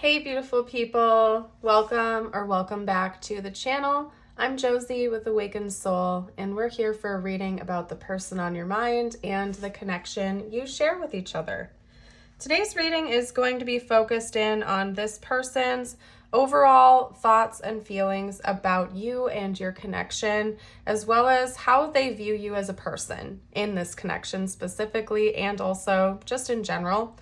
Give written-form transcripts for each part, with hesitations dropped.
Hey beautiful people, welcome back to the channel. I'm Josie with Awakened Soul, and we're here for a reading about the person on your mind and the connection you share with each other. Today's reading is going to be focused in on this person's overall thoughts and feelings about you and your connection, as well as how they view you as a person in this connection specifically, and also just in general.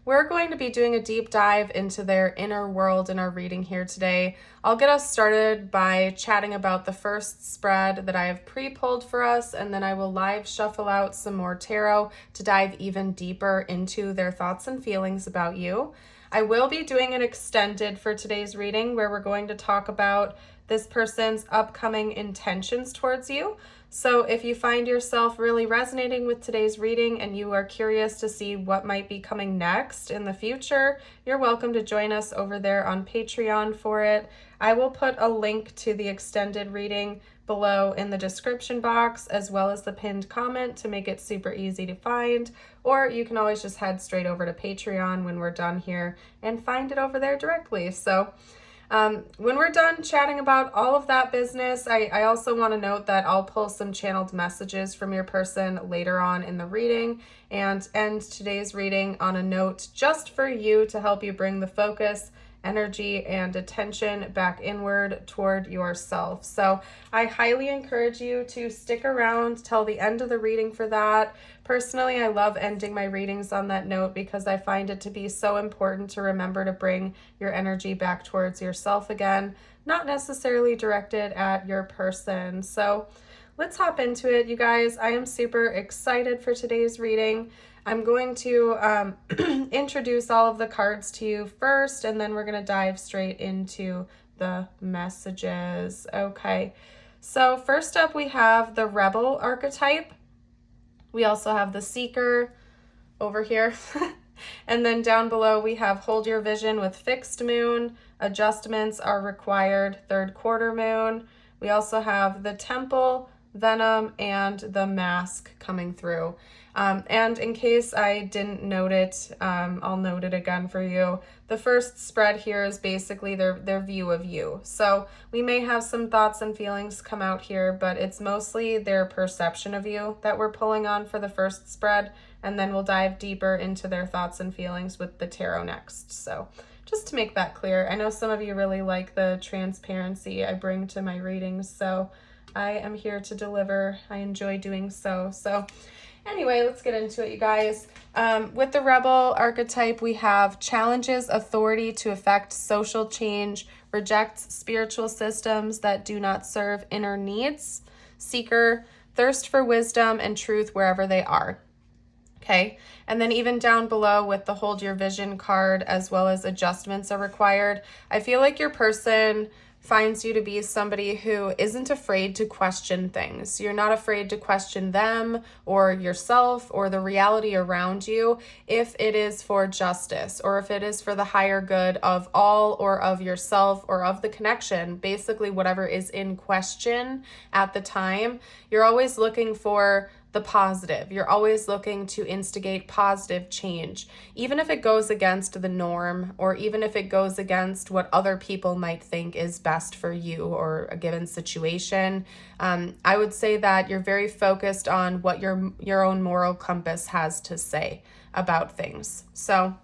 We're going to be doing a deep dive into their inner world in our reading here today. I'll get us started by chatting about the first spread that I have pre-pulled for us, and then I will live shuffle out some more tarot to dive even deeper into their thoughts and feelings about you. I will be doing an extended for today's reading where we're going to talk about this person's upcoming intentions towards you. So if you find yourself really resonating with today's reading and you are curious to see what might be coming next in the future, you're welcome to join us over there on Patreon for it. I will put a link to the extended reading below in the description box, as well as the pinned comment to make it super easy to find, or you can always just head straight over to Patreon when we're done here and find it over there directly. So when we're done chatting about all of that business, I also want to note that I'll pull some channeled messages from your person later on in the reading and end today's reading on a note just for you to help you bring the focus, energy, and attention back inward toward yourself. So I highly encourage you to stick around till the end of the reading for that. Personally, I love ending my readings on that note because I find it to be so important to remember to bring your energy back towards yourself again, not necessarily directed at your person. So let's hop into it, you guys. I am super excited for today's reading. I'm going to introduce all of the cards to you first, and then we're going to dive straight into the messages. Okay, so first up we have the Rebel archetype. We also have the Seeker over here. And then down below we have Hold Your Vision with Fixed Moon. Adjustments are required, Third Quarter Moon. We also have the Temple, Venom, and the Mask coming through. And in case I didn't note it, I'll note it again for you. The first spread here is basically their view of you. So we may have some thoughts and feelings come out here, but it's mostly their perception of you that we're pulling on for the first spread. And then we'll dive deeper into their thoughts and feelings with the tarot next. So just to make that clear, I know some of you really like the transparency I bring to my readings, so I am here to deliver. I enjoy doing so. So anyway, let's get into it, you guys. With the Rebel archetype, we have challenges authority to affect social change, rejects spiritual systems that do not serve inner needs. Seeker, thirst for wisdom and truth wherever they are. Okay, and then even down below with the Hold Your Vision card, as well as adjustments are required. I feel like your person finds you to be somebody who isn't afraid to question things. You're not afraid to question them or yourself or the reality around you if it is for justice or if it is for the higher good of all or of yourself or of the connection, basically whatever is in question at the time. You're always looking for the positive. You're always looking to instigate positive change, even if it goes against the norm or even if it goes against what other people might think is best for you or a given situation. I would say that you're very focused on what your own moral compass has to say about things. So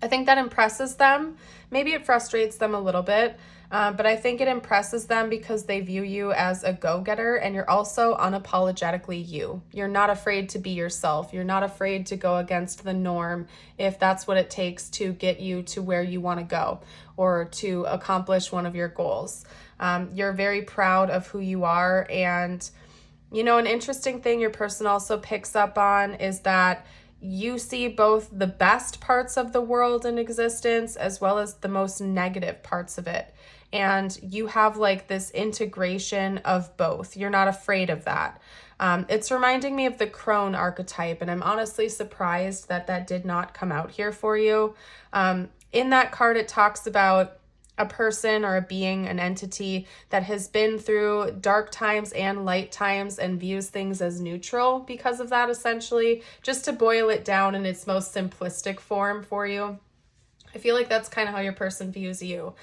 I think that impresses them. Maybe it frustrates them a little bit. But I think it impresses them because they view you as a go-getter, and you're also unapologetically you. You're not afraid to be yourself. You're not afraid to go against the norm if that's what it takes to get you to where you want to go or to accomplish one of your goals. You're very proud of who you are. And, you know, an interesting thing your person also picks up on is that you see both the best parts of the world in existence as well as the most negative parts of it. And you have like this integration of both. You're not afraid of that. It's reminding me of the crone archetype, and I'm honestly surprised that that did not come out here for you. In that card, it talks about a person or a being, an entity that has been through dark times and light times and views things as neutral because of that, essentially, just to boil it down in its most simplistic form for you. I feel like that's kind of how your person views you.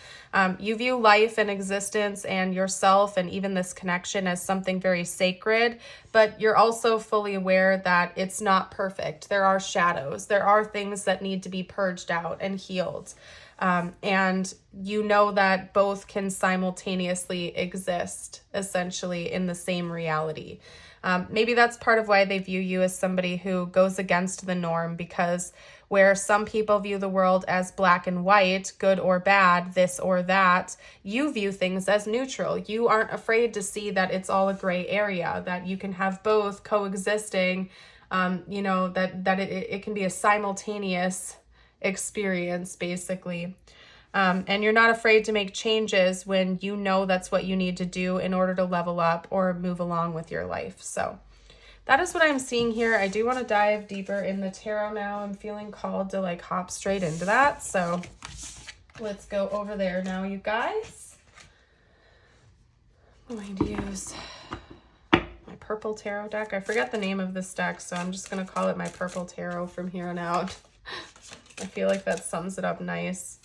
You view life and existence and yourself and even this connection as something very sacred, but you're also fully aware that it's not perfect. There are shadows. There are things that need to be purged out and healed. And you know that both can simultaneously exist essentially in the same reality. Maybe that's part of why they view you as somebody who goes against the norm, because where some people view the world as black and white, good or bad, this or that, you view things as neutral. You aren't afraid to see that it's all a gray area, that you can have both coexisting, that it can be a simultaneous experience, basically. And you're not afraid to make changes when you know that's what you need to do in order to level up or move along with your life. So that is what I'm seeing here. I do want to dive deeper in the tarot now. I'm feeling called to like hop straight into that. So let's go over there now, you guys. I'm going to use my purple tarot deck. I forget the name of this deck, so I'm just going to call it my purple tarot from here on out. I feel like that sums it up nice.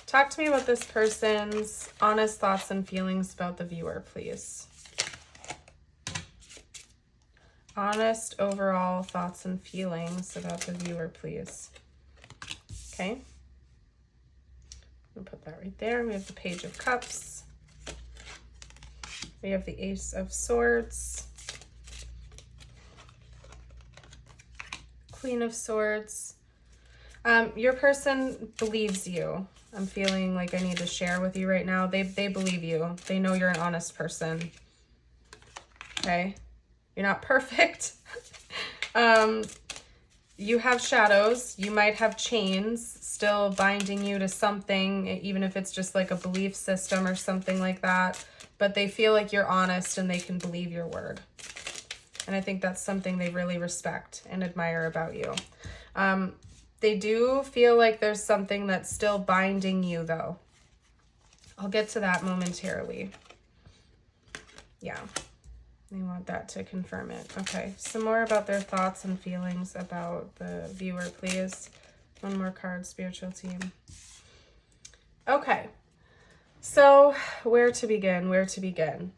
Talk to me about this person's honest thoughts and feelings about the viewer, please. Honest overall thoughts and feelings about the viewer, please. Okay. I'll put that right there. We have the Page of Cups. We have the Ace of Swords. Queen of Swords. Your person believes you. I'm feeling like I need to share with you right now. They believe you. They know you're an honest person. Okay. You're not perfect. You have shadows. You might have chains still binding you to something, even if it's just like a belief system or something like that. But they feel like you're honest and they can believe your word. And I think that's something they really respect and admire about you. They do feel like there's something that's still binding you, though. I'll get to that momentarily. Yeah. They want that to confirm it. Okay, some more about their thoughts and feelings about the viewer, please. One more card, spiritual team. Okay, so where to begin?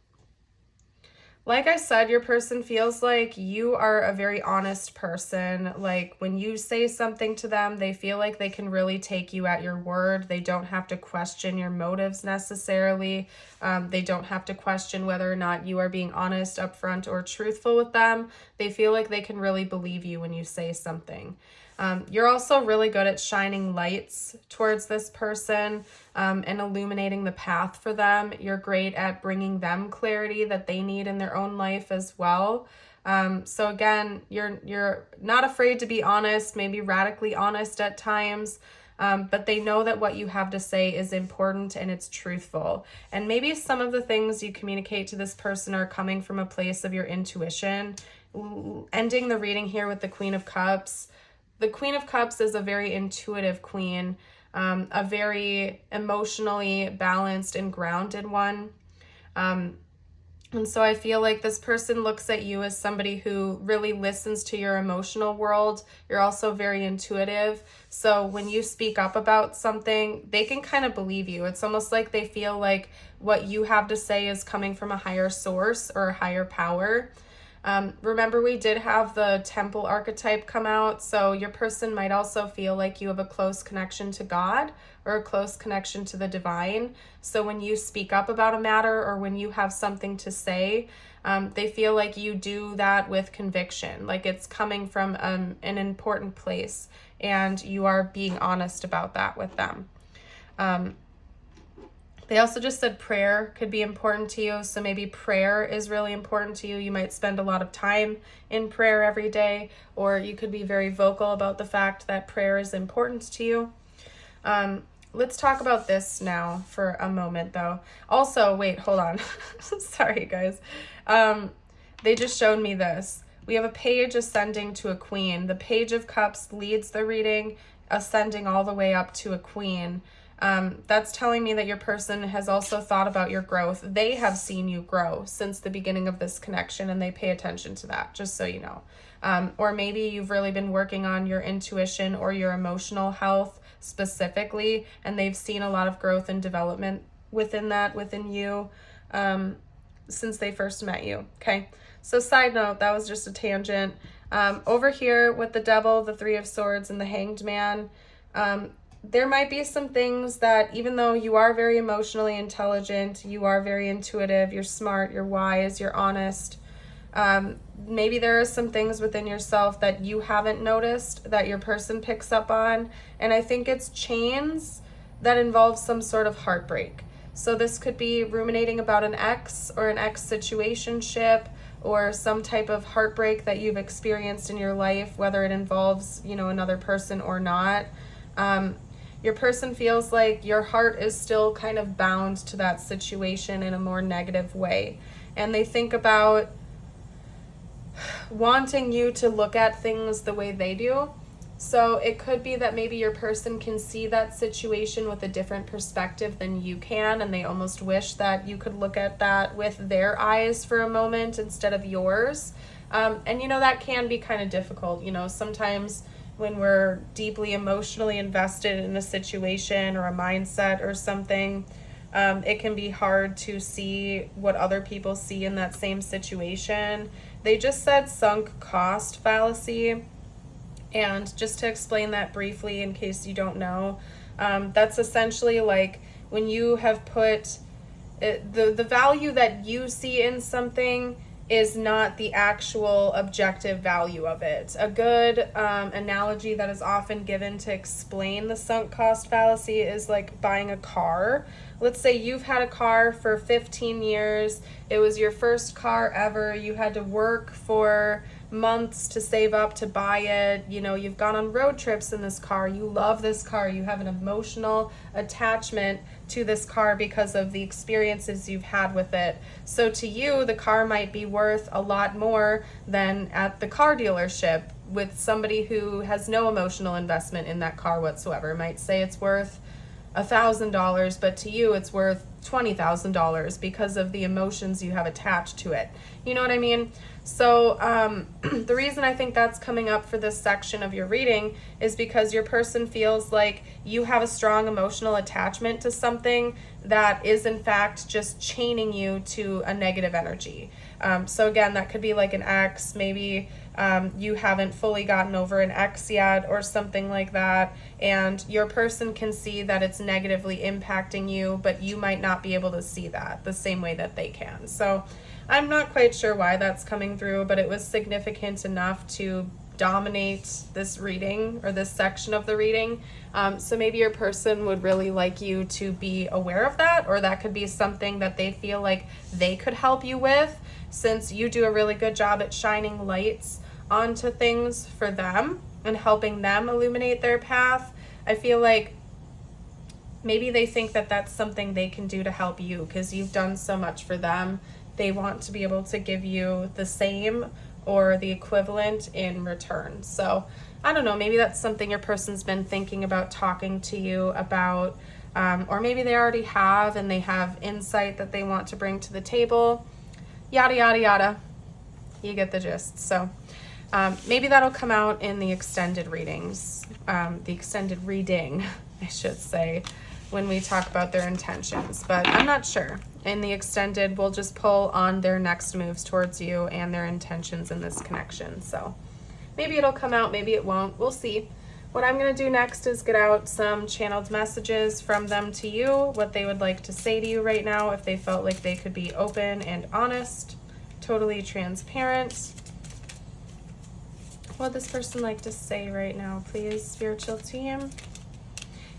Like I said, your person feels like you are a very honest person. Like when you say something to them, they feel like they can really take you at your word. They don't have to question your motives necessarily. They don't have to question whether or not you are being honest, upfront, or truthful with them. They feel like they can really believe you when you say something. You're also really good at shining lights towards this person and illuminating the path for them. You're great at bringing them clarity that they need in their own life as well. So again, you're not afraid to be honest, maybe radically honest at times, but they know that what you have to say is important and it's truthful. And maybe some of the things you communicate to this person are coming from a place of your intuition. Ending the reading here with the Queen of Cups. The Queen of Cups is a very intuitive queen, a very emotionally balanced and grounded one. And so I feel like this person looks at you as somebody who really listens to your emotional world. You're also very intuitive. So when you speak up about something, they can kind of believe you. It's almost like they feel like what you have to say is coming from a higher source or a higher power. Remember, we did have the temple archetype come out, so your person might also feel like you have a close connection to God or a close connection to the divine. So when you speak up about a matter or when you have something to say, they feel like you do that with conviction, like it's coming from an important place, and you are being honest about that with them. They also just said prayer could be important to you. So maybe prayer is really important to you. You might spend a lot of time in prayer every day, or you could be very vocal about the fact that prayer is important to you. Let's talk about this now for a moment, though. Also, wait, hold on. Sorry, guys. They just showed me this. We have a page ascending to a queen. The Page of Cups leads the reading, ascending all the way up to a queen. That's telling me that your person has also thought about your growth. They have seen you grow since the beginning of this connection, and they pay attention to that, just so you know. Or maybe you've really been working on your intuition or your emotional health specifically, and they've seen a lot of growth and development within you since they first met you. Okay, so side note, that was just a tangent. Over here with the Devil, the Three of Swords, and the Hanged Man, there might be some things that, even though you are very emotionally intelligent, you are very intuitive, you're smart, you're wise, you're honest, maybe there are some things within yourself that you haven't noticed that your person picks up on. And I think it's chains that involve some sort of heartbreak. So this could be ruminating about an ex or an ex situationship, or some type of heartbreak that you've experienced in your life, whether it involves, another person or not. Your person feels like your heart is still kind of bound to that situation in a more negative way. And they think about wanting you to look at things the way they do. So it could be that maybe your person can see that situation with a different perspective than you can, and they almost wish that you could look at that with their eyes for a moment instead of yours. And that can be kind of difficult. Sometimes when we're deeply emotionally invested in a situation or a mindset or something, it can be hard to see what other people see in that same situation. They just said sunk cost fallacy. And just to explain that briefly, in case you don't know, that's essentially like when you have put the value that you see in something is not the actual objective value of it. A good analogy that is often given to explain the sunk cost fallacy is like buying a car. Let's say you've had a car for 15 years. It was your first car ever. You had to work for months to save up to buy it. You've gone on road trips in this car. You love this car. You have an emotional attachment to this car because of the experiences you've had with it. So to you, the car might be worth a lot more than at the car dealership with somebody who has no emotional investment in that car whatsoever. Might say it's worth $1,000, but to you it's worth $20,000 because of the emotions you have attached to it. You know what I mean? So the reason I think that's coming up for this section of your reading is because your person feels like you have a strong emotional attachment to something that is in fact just chaining you to a negative energy. So again, that could be like an ex. Maybe you haven't fully gotten over an ex yet or something like that, and your person can see that it's negatively impacting you, but you might not be able to see that the same way that they can. So I'm not quite sure why that's coming through, but it was significant enough to dominate this reading or this section of the reading. So maybe your person would really like you to be aware of that, or that could be something that they feel like they could help you with, since you do a really good job at shining lights onto things for them and helping them illuminate their path. I feel like maybe they think that that's something they can do to help you because you've done so much for them. They want to be able to give you the same or the equivalent in return. So I don't know, maybe that's something your person's been thinking about talking to you about, or maybe they already have and they have insight that they want to bring to the table. Yada, yada, yada. You get the gist. So maybe that'll come out in the extended readings, the extended reading, I should say, when we talk about their intentions, but I'm not sure. In the extended, we'll just pull on their next moves towards you and their intentions in this connection. So maybe it'll come out, maybe it won't. We'll see. What I'm going to do next is get out some channeled messages from them to you, what they would like to say to you right now, if they felt like they could be open and honest, totally transparent. What would this person like to say right now, please, spiritual team?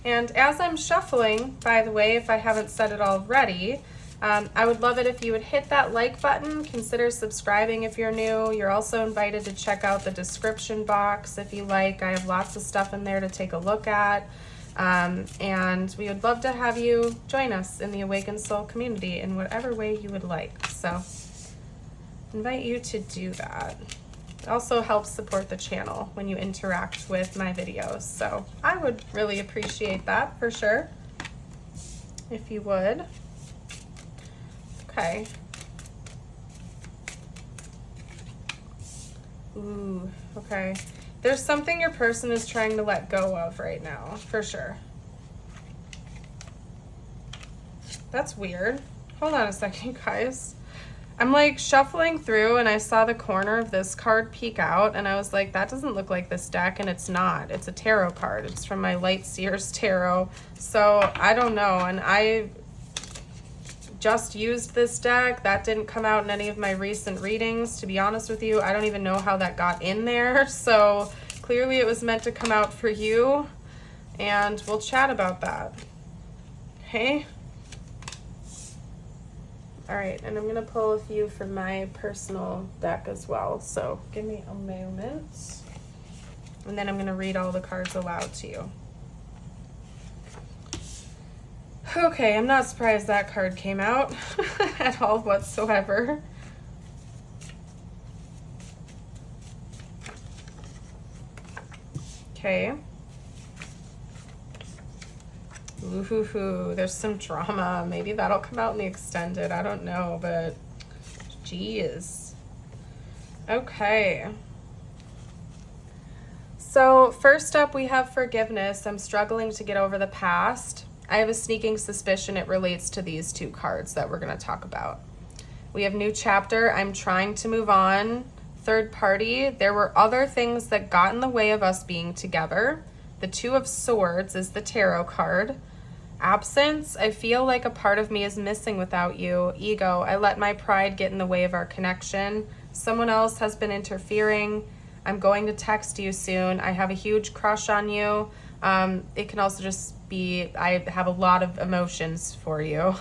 And as I'm shuffling, by the way, if I haven't said it already, I would love it if you would hit that like button. Consider subscribing if you're new. You're also invited to check out the description box if you like. I have lots of stuff in there to take a look at. And we would love to have you join us in the Awakened Soul community in whatever way you would like. So invite you to do that. It also helps support the channel when you interact with my videos. So I would really appreciate that for sure, if you would. Okay. Ooh, okay. There's something your person is trying to let go of right now, for sure. That's weird. Hold on a second, guys. I'm like shuffling through and I saw the corner of this card peek out and I was like, that doesn't look like this deck, and it's not. It's a tarot card. It's from my Light Seers Tarot. So I don't know. And I just used this deck. That didn't come out in any of my recent readings, to be honest with you. I don't even know how that got in there. So clearly it was meant to come out for you, and we'll chat about that. Okay? All right, and I'm going to pull a few from my personal deck as well. So give me a moment. And then I'm going to read all the cards aloud to you. Okay, I'm not surprised that card came out at all whatsoever. Okay. Ooh, there's some drama. Maybe that'll come out in the extended. I don't know, but geez. Okay. So first up, we have forgiveness. I'm struggling to get over the past. I have a sneaking suspicion it relates to these two cards that we're going to talk about. We have new chapter. I'm trying to move on. Third party. There were other things that got in the way of us being together. The Two of Swords is the tarot card. Absence. I feel like a part of me is missing without you. Ego. I let my pride get in the way of our connection. Someone else has been interfering. I'm going to text you soon. I have a huge crush on you. It can also just be, I have a lot of emotions for you.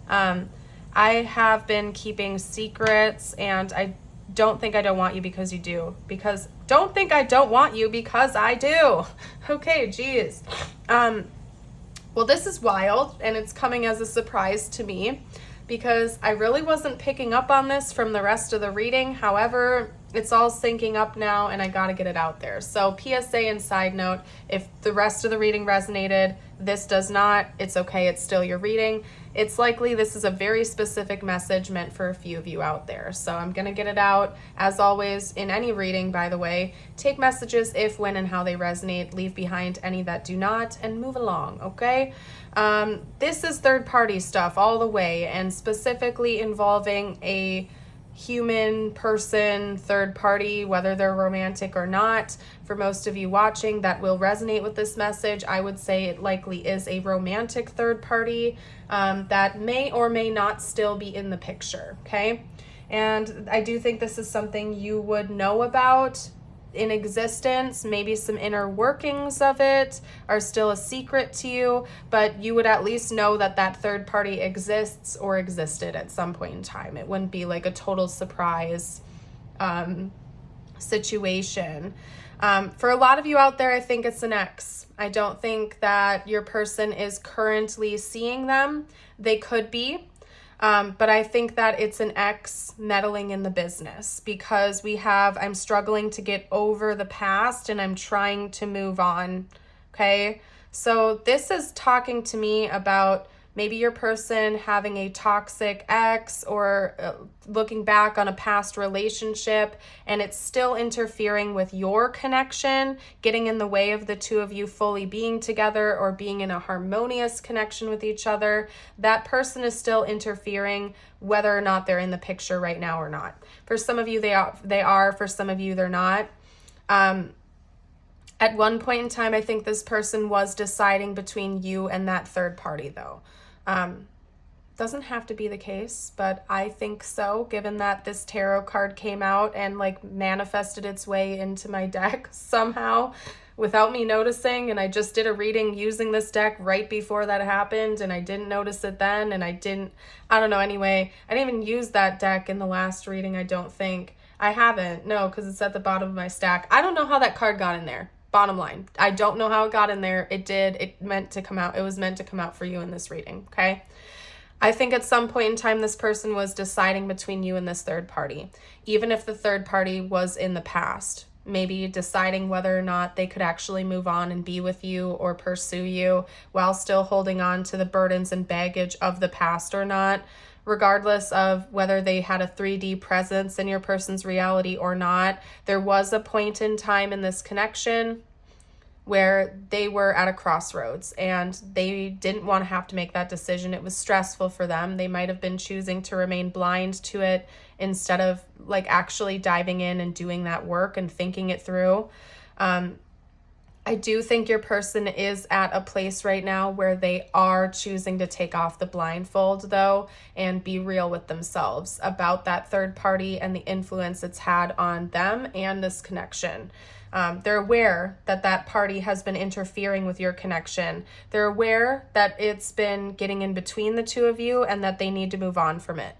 I have been keeping secrets, and I don't think I don't want you because you do. Because don't think I don't want you because I do. Okay, geez. Well, this is wild, and it's coming as a surprise to me because I really wasn't picking up on this from the rest of the reading. However, it's all syncing up now, and I got to get it out there. So PSA and side note, if the rest of the reading resonated, this does not, it's okay. It's still your reading. It's likely this is a very specific message meant for a few of you out there. So I'm going to get it out. As always, in any reading, by the way, take messages if, when, and how they resonate. Leave behind any that do not, and move along, okay? This is third-party stuff all the way, and specifically involving a human person, third party, whether they're romantic or not. For most of you watching that will resonate with this message, I would say it likely is a romantic third party that may or may not still be in the picture, okay? And I do think this is something you would know about in existence. Maybe some inner workings of it are still a secret to you, but you would at least know that that third party exists or existed at some point in time. It wouldn't be like a total surprise situation. For a lot of you out there, I think it's an ex. I don't think that your person is currently seeing them. They could be. But I think that it's an ex meddling in the business because I'm struggling to get over the past and I'm trying to move on. Okay. So this is talking to me about maybe your person having a toxic ex or looking back on a past relationship, and it's still interfering with your connection, getting in the way of the two of you fully being together or being in a harmonious connection with each other. That person is still interfering whether or not they're in the picture right now or not. For some of you, they are. For some of you, they're not. At one point in time, I think this person was deciding between you and that third party, though. Doesn't have to be the case, but I think so, given that this tarot card came out and like manifested its way into my deck somehow without me noticing. And I just did a reading using this deck right before that happened, and I didn't notice it then, and I don't know. Anyway, I didn't even use that deck in the last reading. I don't think I haven't. No, because it's at the bottom of my stack. I don't know how that card got in there. Bottom line, I don't know how it got in there. It did. It meant to come out. It was meant to come out for you in this reading, okay? I think at some point in time, this person was deciding between you and this third party, even if the third party was in the past, maybe deciding whether or not they could actually move on and be with you or pursue you while still holding on to the burdens and baggage of the past or not. regardless of whether they had a 3D presence in your person's reality or not. There was a point in time in this connection where they were at a crossroads and they didn't want to have to make that decision. It was stressful for them. They might have been choosing to remain blind to it instead of like actually diving in and doing that work and thinking it through. I do think your person is at a place right now where they are choosing to take off the blindfold, though, and be real with themselves about that third party and the influence it's had on them and this connection. They're aware that that party has been interfering with your connection. They're aware that it's been getting in between the two of you and that they need to move on from it.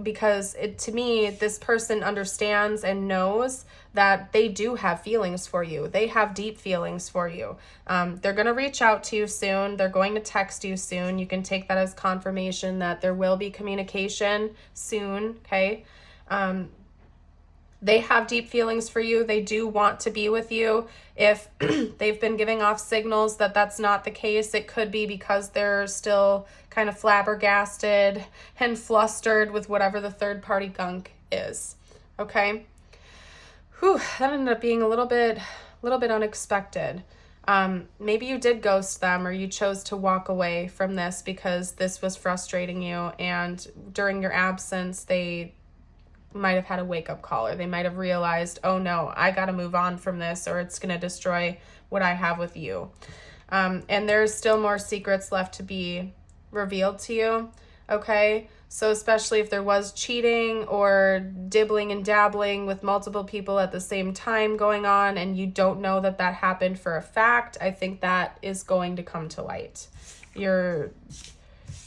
Because to me, this person understands and knows that they do have feelings for you. They have deep feelings for you. They're going to reach out to you soon. They're going to text you soon. You can take that as confirmation that there will be communication soon, okay? They have deep feelings for you. They do want to be with you. If they've been giving off signals that that's not the case, it could be because they're still kind of flabbergasted and flustered with whatever the third party gunk is. Okay? Whew, that ended up being a little bit unexpected. Maybe you did ghost them or you chose to walk away from this because this was frustrating you, and during your absence, they might have had a wake-up call, or they might have realized, oh no, I got to move on from this, or it's going to destroy what I have with you. And there's still more secrets left to be revealed to you, okay? So especially if there was cheating or dibbling and dabbling with multiple people at the same time going on, and you don't know that that happened for a fact, I think that is going to come to light.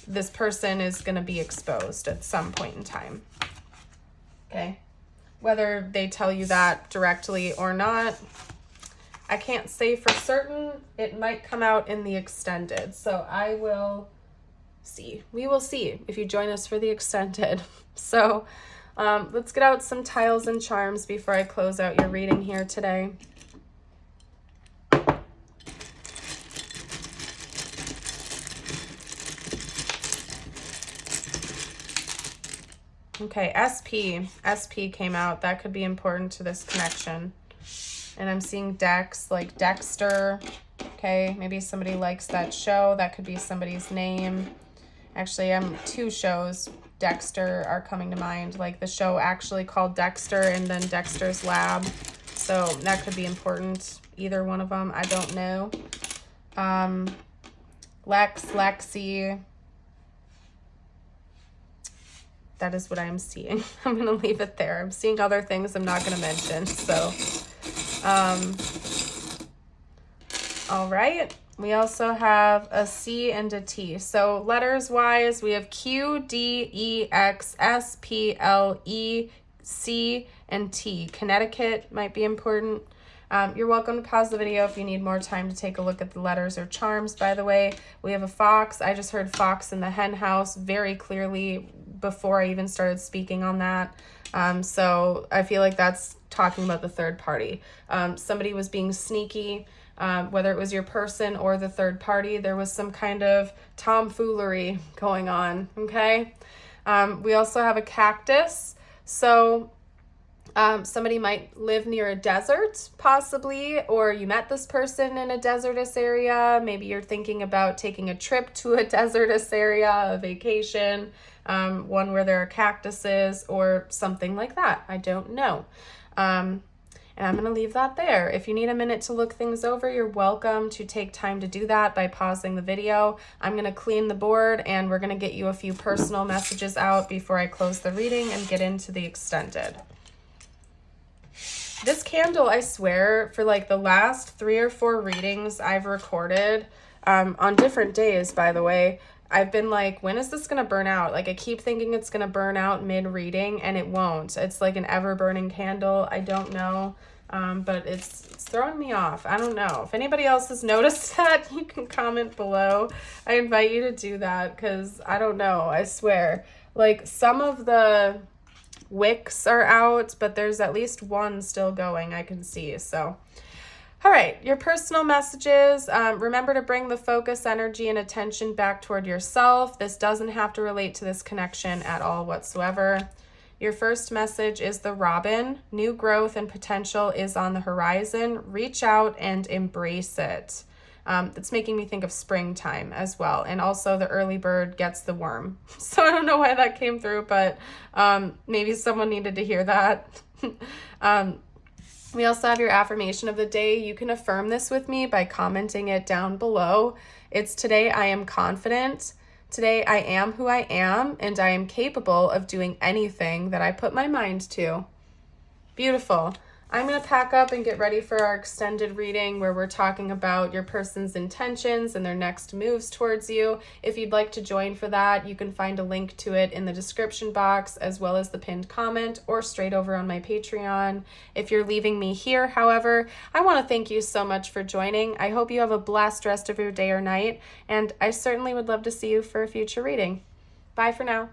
This person is going to be exposed at some point in time. Okay, whether they tell you that directly or not, I can't say for certain. It might come out in the extended. So I will see. We will see if you join us for the extended. So let's get out some tiles and charms before I close out your reading here today. Okay, SP came out. That could be important to this connection. And I'm seeing Dex, like Dexter. Okay, maybe somebody likes that show. That could be somebody's name. Actually, two shows, Dexter, are coming to mind. Like the show actually called Dexter and then Dexter's Lab. So that could be important. Either one of them, I don't know. Lexi. That is what I'm seeing. I'm going to leave it there. I'm seeing other things I'm not going to mention. So, all right. We also have a C and a T. So letters wise, we have Q, D, E, X, S, P, L, E, C, and T. Connecticut might be important. You're welcome to pause the video if you need more time to take a look at the letters or charms, by the way. We have a fox. I just heard fox in the hen house very clearly before I even started speaking on that. So I feel like that's talking about the third party. Somebody was being sneaky, whether it was your person or the third party. There was some kind of tomfoolery going on, okay? We also have a cactus. So somebody might live near a desert, possibly, or you met this person in a desertous area. Maybe you're thinking about taking a trip to a desertous area, a vacation, one where there are cactuses or something like that. I don't know. And I'm going to leave that there. If you need a minute to look things over, you're welcome to take time to do that by pausing the video. I'm going to clean the board and we're going to get you a few personal messages out before I close the reading and get into the extended. This candle, I swear, for like the last 3 or 4 readings I've recorded, on different days, by the way, I've been like, when is this going to burn out? Like, I keep thinking it's going to burn out mid-reading, and it won't. It's like an ever-burning candle. I don't know, but it's throwing me off. I don't know. If anybody else has noticed that, you can comment below. I invite you to do that, because I don't know. I swear. Like, some of the wicks are out, but there's at least one still going I can see. So, All right, your personal messages. Remember to bring the focus, energy, and attention back toward yourself. This doesn't have to relate to this connection at all whatsoever. Your first message is the Robin. New growth and potential is on the horizon. Reach out and embrace it. It's making me think of springtime as well. And also the early bird gets the worm. So I don't know why that came through, but maybe someone needed to hear that. We also have your affirmation of the day. You can affirm this with me by commenting it down below. It's today I am confident. Today I am who I am, and I am capable of doing anything that I put my mind to. Beautiful. I'm going to pack up and get ready for our extended reading where we're talking about your person's intentions and their next moves towards you. If you'd like to join for that, you can find a link to it in the description box as well as the pinned comment or straight over on my Patreon. If you're leaving me here, however, I want to thank you so much for joining. I hope you have a blessed rest of your day or night, and I certainly would love to see you for a future reading. Bye for now.